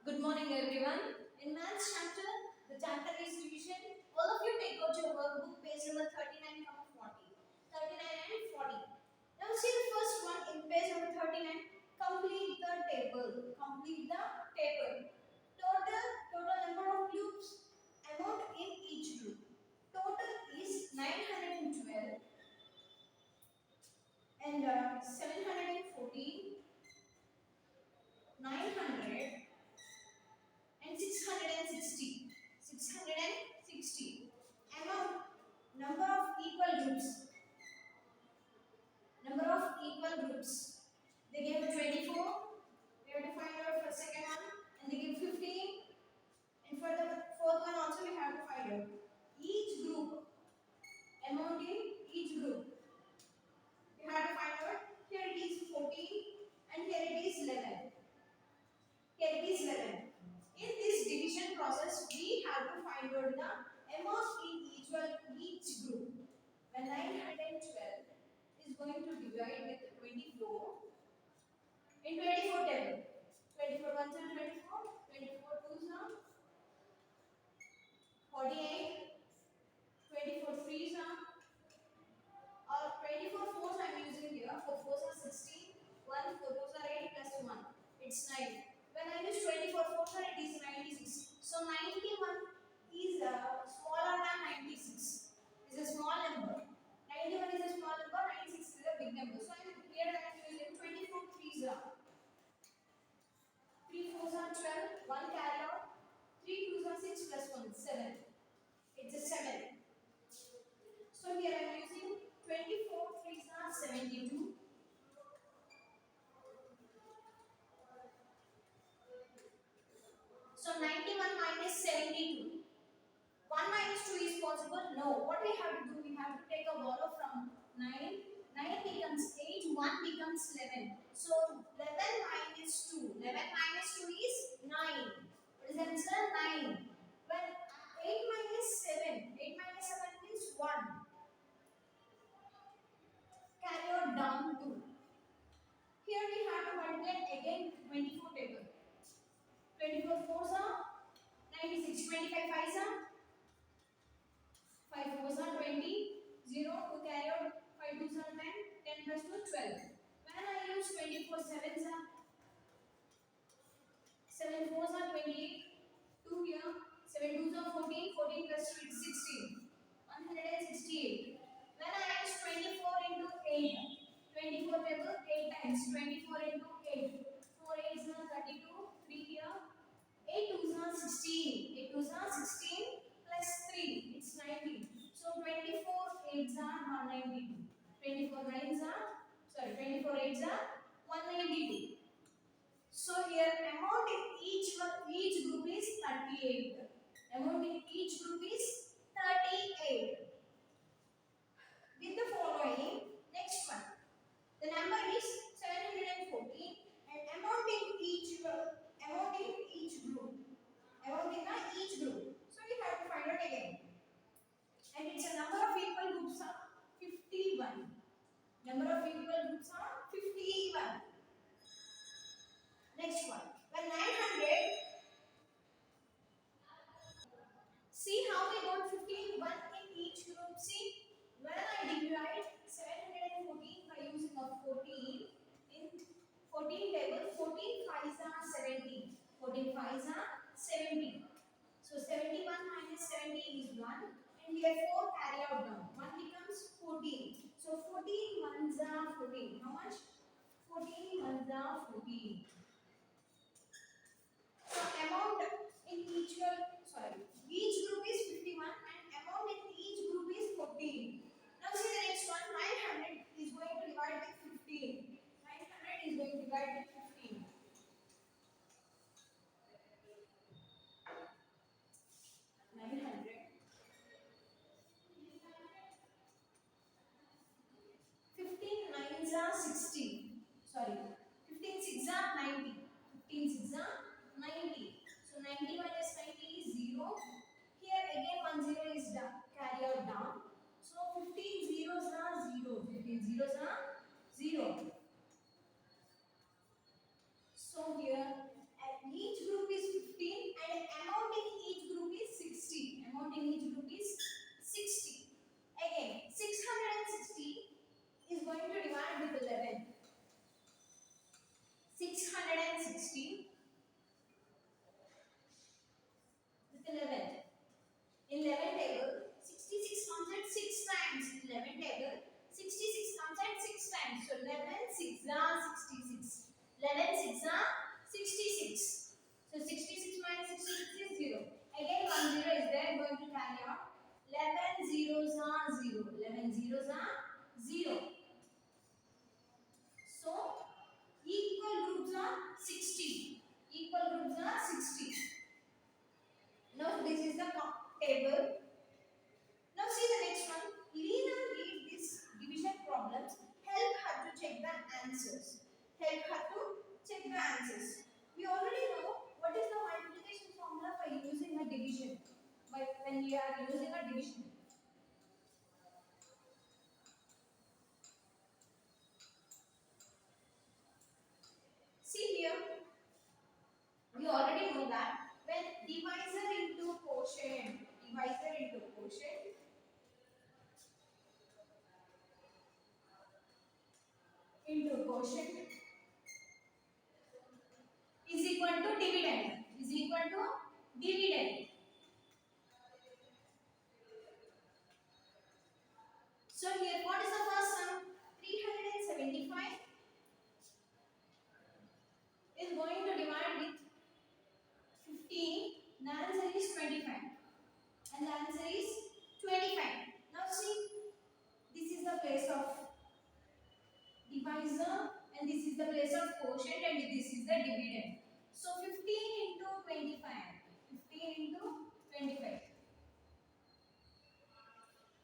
Good morning, everyone. In maths chapter, the chapter is division. All of you take out your workbook, page number 39, 40. 39 and 40. Now see the first one in page number 39. Complete the table. Complete the table. Total number of loops, amount in each group. Total is 912 and 714, 900 and 660. 660. Amount, number of equal groups. Number of equal groups. They gave 24. We have to find out for second one. And they give 15. And for the fourth one also we have to find out. Each group, amount in each group. We have to find out. Here it is 14 and here it is 11. Here it is 11. In this division process, we have to find out the amount in each group. When 912 is going to divide with 24 in 24 table. 24 ones are 24, 24 twos are 48, 24 threes are, or 24 fours I am using here. 4 fours are 16, 1 4 twos are 8 plus 1. It's 9. When I use 24 fours are, it is 96. So 91 is smaller than 96. It's a small number. 91 is a small number, 96 is a big number. So here I am using 24 threes are. 3 fours are 12, 1 carry out. 3 twos are 6 plus 1, 7. It's a 7. So here I am using 24 threes are 72. So 91 minus 72. 1 minus 2 is possible? No. What we have to do? We have to take a borrow from 9. 9 becomes 8. 1 becomes 11. So 11 minus 2. 11 minus 2 is 9. What is the answer? 9. When 8 minus 7. 8 minus 7 means 1. Carry out down 2. Here we have to multiply again 24 table. 24 fours are 96. 25 fives are 5 fours are 20, 0 to carry out, 5 twos are 10, 10 plus 2, 12. When I use 24 sevens are 7 fours are 28, 2 here, 7 twos are 14, 14 plus 2 is 16, 168. When I use 24 into 8, 24 table 8 times, 24 into 8, 4 8s are 32, 3 here, 8 twos are 16, 8 twos are 16 plus 3, it's 19. So 24 8s are 192. 24 9s are, sorry, 24 8s are 192. So here amount in each group is 38. Amount in each group is 38. With the following, next one. The number is 714 and amount in each group. Amount in each group. Amount in each group. So we have to find out again. And it's a number of equal groups are 51. Number of equal groups are 51. Next one. When 900, see how we got 51 in each group. See, when I divide 714 by using of 14 in 14 table, 14 5s are 70. 14 5s are 70. So 71 minus 70 is 1. And here 4 carry out down. 1 becomes 14. So 14 ones are 14. How much? 14 ones are 14. So amount in each group is 51 and amount in each group is 14. Now see the next one, 900 is going to divide with 15. 900 is going to divide with 15. 900. 15 nines are 60. Sorry. 15 6s are are using a division. See here, we already know that when divisor into quotient is equal to dividend. So here, what is the first sum? 375 is going to divide with 15. The answer is 25. And the answer is 25. Now see, this is the place of divisor and this is the place of quotient and this is the dividend. So 15 into 25. 15 into 25.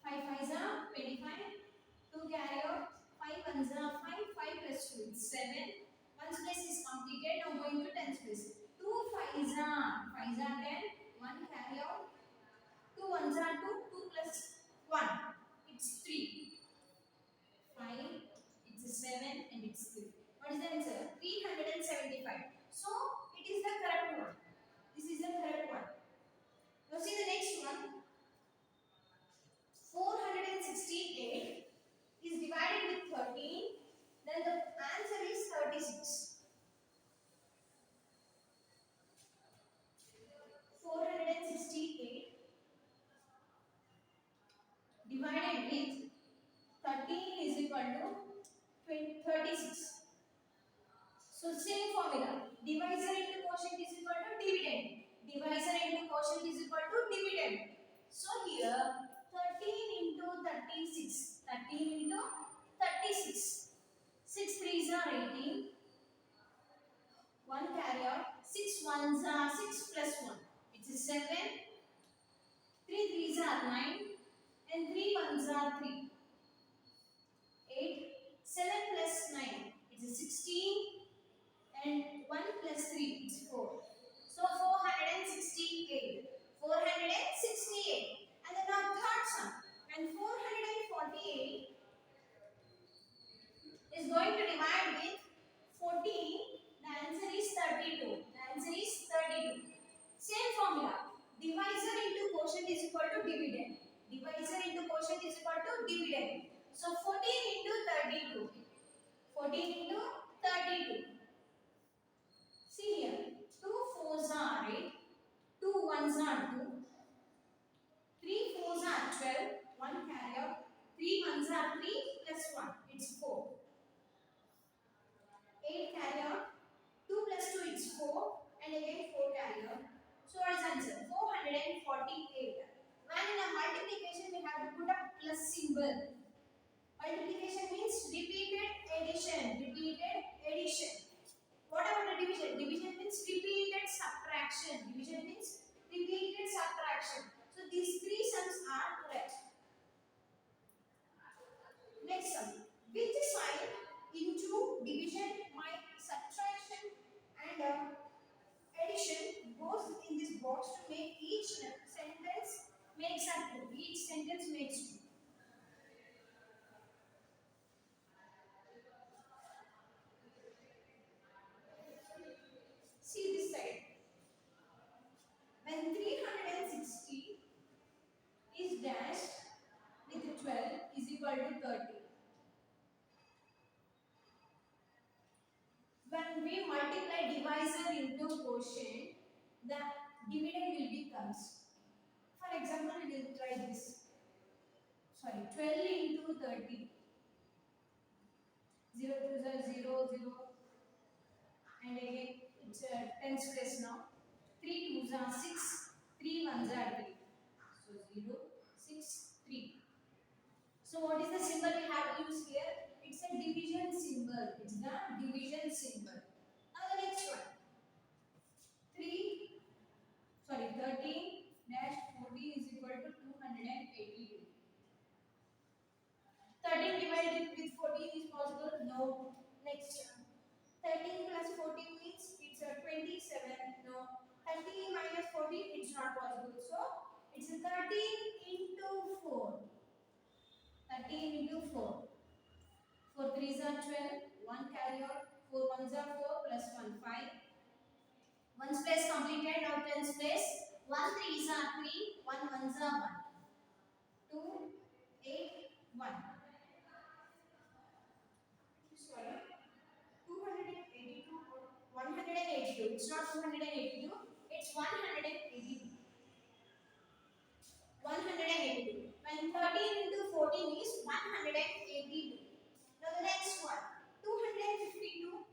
5 5s are 25. 2 carry out. 5 1s are 5. 5 plus 2 is 7. 1's place is completed. Now going to 10's place. 2 5s are 10. 1 carry out. 2 1s are 2. 2 plus 1. It's 3. 5. It's 7 and it's 3. What is the answer? 375. So it is the correct one. This is the correct one. Now see the next one. 468 is divided with 13. Then the answer is 36. 468 divided with 13 is equal to 36. So same formula. Divisor into quotient is equal to dividend. Divisor into quotient is equal to dividend. So here 13 into 36. 13 into 36. 6 3s are 18. 1 carry out. 6 1s are 6 plus 1. It is 7. 3 3s are 9. And 3 1s are 3. 8. 7 plus 9. It is 16. And 1 plus 3 is 4. So 468. 468. And then now third sum. When 448 is going to divide with 14, the answer is 32. The answer is 32. Same formula. Divisor into quotient is equal to dividend. Divisor into quotient is equal to dividend. So 14 into 32. 14 into 32. See here, 2 4s are 8, 2 1s are 2, 3 4s are 12, 1 carry out, 3 1s are 3 plus 1, it's 4. 8 carry out, 2 plus 2 it's 4 and again 4 carry out. So what is the answer? 448. When in a multiplication we have to put a plus symbol. Multiplication means repeated addition. What about the division? Division means repeated subtraction. So these three sums are correct. Next sum. Which sign into division, subtraction and addition goes in this box to make each sentence makes up two. Each sentence makes two. See this side. When 360 is dashed with 12 is equal to 30. When we multiply divisor into quotient, the dividend will be comes. For example, we will try this. 12 into 30. 0 2s are 0, 0. And again, it's 10's place now. 3 2s are 6. 3 1s are 3. So 0, 6, 3. So what is the symbol we have used here? It's a division symbol. Now the next one. 13 dash 14 is equal to 282. 13 divided with 14 is possible? No. Next. 13 plus 14 means it's a 27. No. 30 minus 14 it's not possible. So it's is 13 into 4. 13 into 4. 4 3s are 12. 1 carry out. 4 1s are 4 plus 1 5. 1's place completed. Now 10's place. 1 3s are 3. 1 1s are 1. 2 8 1. Sorry. 282. 182. It's not 282. It's 182. 182. When 13 into 14 is 182. Now the next one. 252.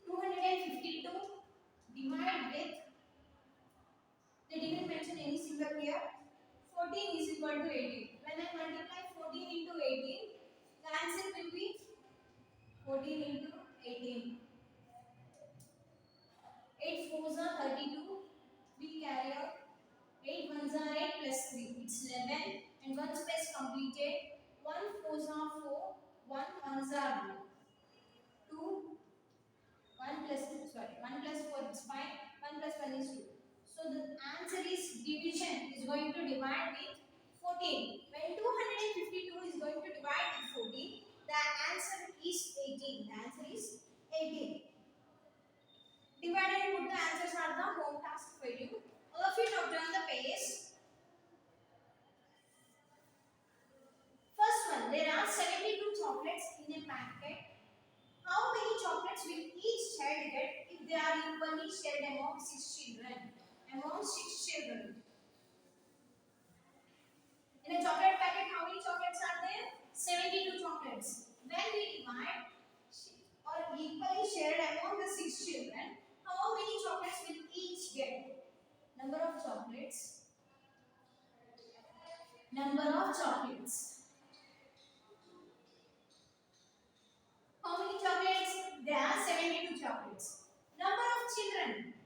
252 divide with, they didn't mention any symbol here. 14 is equal to 18. When I multiply 14 into 18, the answer will be 14 into 18. 8 4s are 32. We carry out 8 1s are 8 plus 3. It's 11. And 1's place completed. 1 4s are 4. 1 1s are 1. 2 1 plus 1 plus 4 is 5, 1 plus 1 is 2. So the answer is division is going to divide with 14. When 252 is going to divide with 14, the answer is 18. The answer is 18. Divide and put the answers are the home task for you. All of you now turn the page. First one, there are 72 chocolates in a packet. How many chocolates will each child get if they are equally shared among 6 children? Among 6 children. In a chocolate packet, how many chocolates are there? 72 chocolates. When we divide or equally shared among the 6 children, how many chocolates will each get? Number of chocolates. Number of chocolates. How many chocolates? There are 72 chocolates. Number of children.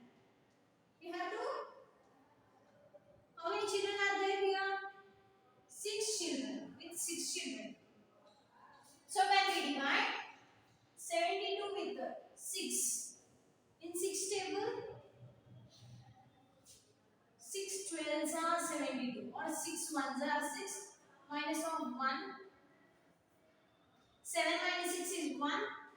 We have to. How many children are there here? 6 children. With 6 children. So when we divide 72 with 6. In 6 table, 6 12s are 72 or 6 1s are 6. Minus of 1. 7 minus 6 is 1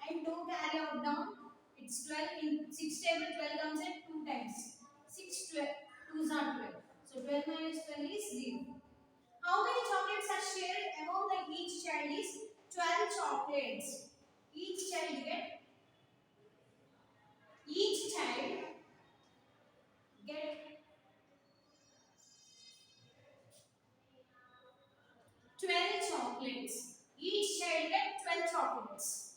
and 2 carry out down. It's 12. In 6 table 12 comes at 2 times. 6 12. 2s are 12. So 12 minus 12 is 0. How many chocolates are shared among the each child is 12 chocolates. Each child get 12 chocolates. Each child get 12 chocolates.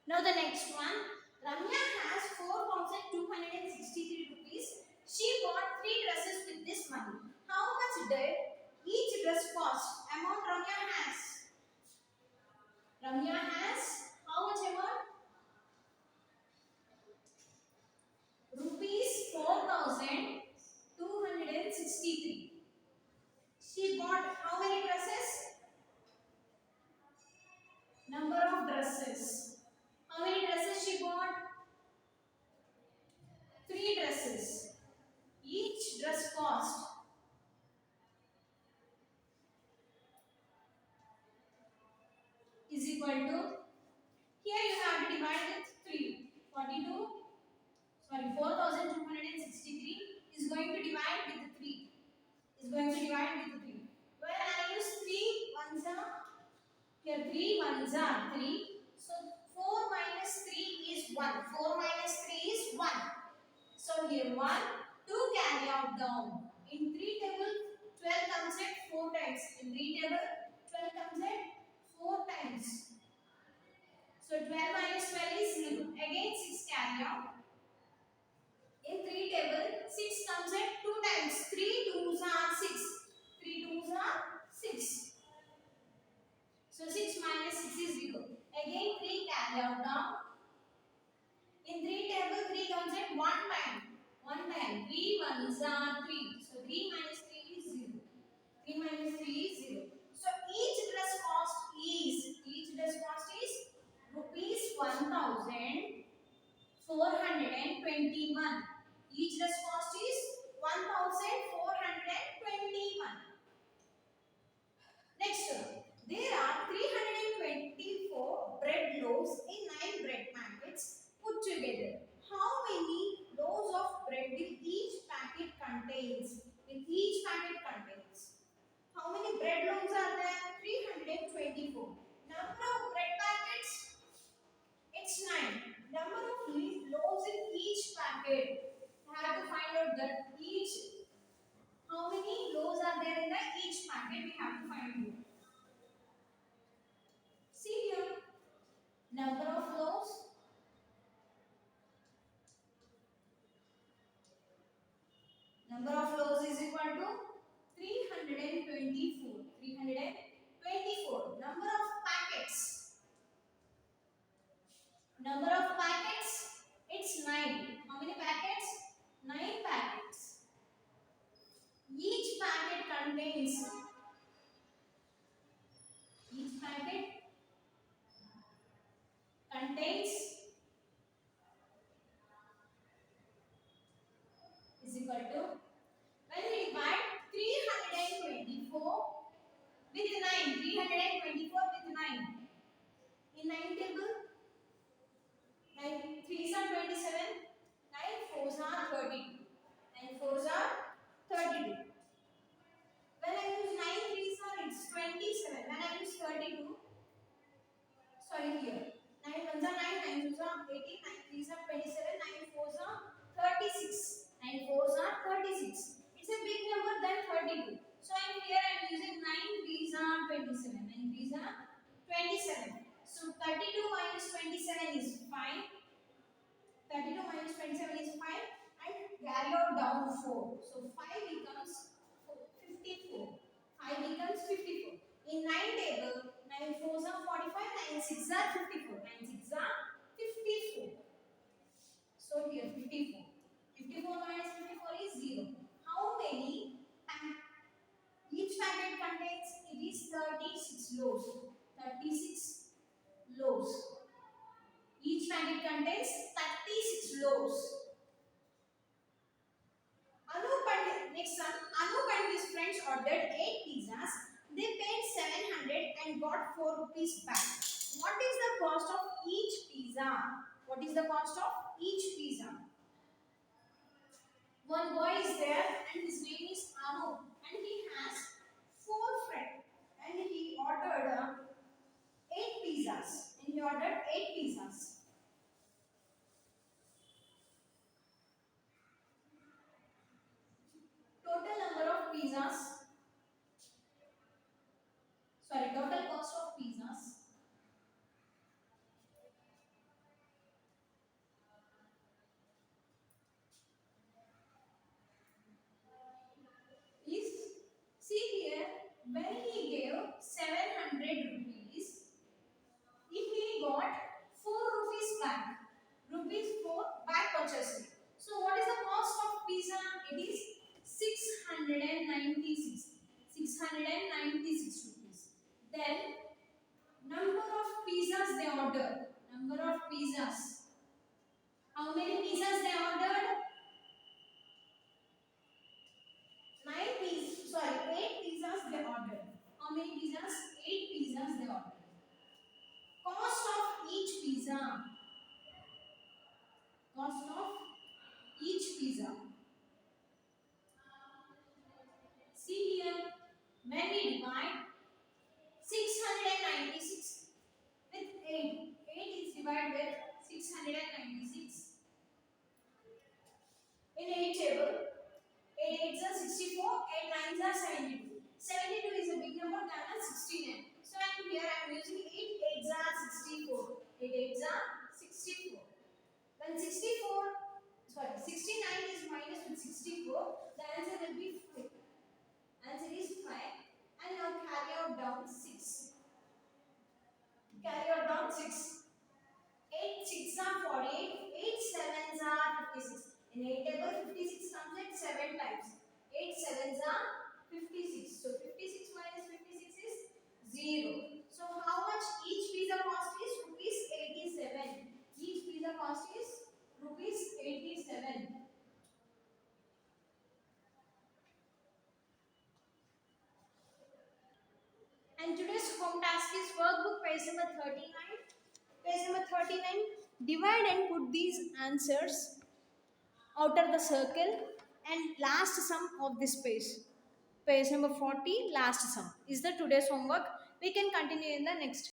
Now the next one. Ramya has 4,263 rupees. She bought 3 dresses with this money. How much did each dress cost? Amount Ramya has. Ramya has how much amount? Rupees 4,263. She bought how many dresses? Number of dresses. How many dresses she bought? 3 dresses. Each dress cost is equal to, here you have to divide with 3. 4,263 is going to divide with 3. Is going to divide with 3. When I use 3 ones are, here 3 ones are 3. So 4 minus 3 is 1. 4 minus 3 is 1. So here 1, 2 carry out down. In 3 table 12 comes at 4 times. In 3 table 12 comes at 4 times. So 12 minus 12 is 0. Again 6 carry out. In 3 table 6 comes at 2 times. 3 2s are 6. 3 2s are 6. So 6 minus 6 is 0. Again 3 carry out down. In 3 table 3 comes at 1 time. 1 time. 3 1s are 3. packet we have to find here. See here, number of loaves. Number of loaves is equal to 324. 324. Number of packets. Number of packets, it's 9. How many packets? 9 packets. Each packet contains is equal to, when we divide 324 with 9, 324 with 9. In 9 table, 9 3s are 27, 9 4s are 32. 9 4s are 32. When I use 9 3s are, it's 27. When I use 32, sorry here, 9 1s are 9, 9 2s are 18, 9 3s are 27, 9 4s are 36. 9 4s are 36. It's a big number than 32. So here I am using 9 3s are 27. 9 3s are 27. So 32 minus 27 is 5. 32 minus 27 is 5. And carry out down 4. So 5 becomes 54. 5 becomes 54. In 9 table, 9 4s are 45, 9 6s are 54. 9 6s are 54. So here 54. 54 minus 54 is 0. How many? Each packet contains, it is 36 loaves. 36 loaves. Each packet contains 36 loaves. Anup and next one, Anup and his friends ordered 8 pizzas. They paid 700 and got 4 rupees back. What is the cost of each pizza? What is the cost of each pizza? One boy is there and his name is Anup and he has 4 friends and he ordered 8 pizzas. And he ordered 8 pizzas. Total number of pizzas, sorry, total cost of pizzas is, see here, when he gave 700 rupees, if he got 4 rupees back, rupees 4 back purchasing. So what is the cost of pizza? It is 696. 696 rupees. Then number of pizzas they ordered. Number of pizzas. How many pizzas they ordered? 8 pizzas they ordered. How many pizzas? 8 pizzas they ordered. Cost of each pizza. Cost of each pizza. See here, when we divide 696 with 8. 8 is divided with 696. In 8 table, 8 8s are 64, 8 9s are 72. 72 is a big number than a 69. So here I am using 8 8s are 64. 8 8s are 64. When 69 is minus with 64, the answer will be 5. Answer is 5. And now carry out down 6. Carry out down 6. 8 6 are 48. 8 7s are 56. In 8 table, 56 comes at 7 times. 8 7s are 56. So 56 minus 56 is 0. So how much each pizza cost is? Rupees 87. Each pizza cost is rupees 87. And today's home task is workbook page number 39. Page number 39. Divide and put these answers outer the circle and last sum of this page. Page number 40, last sum is the today's homework. We can continue in the next.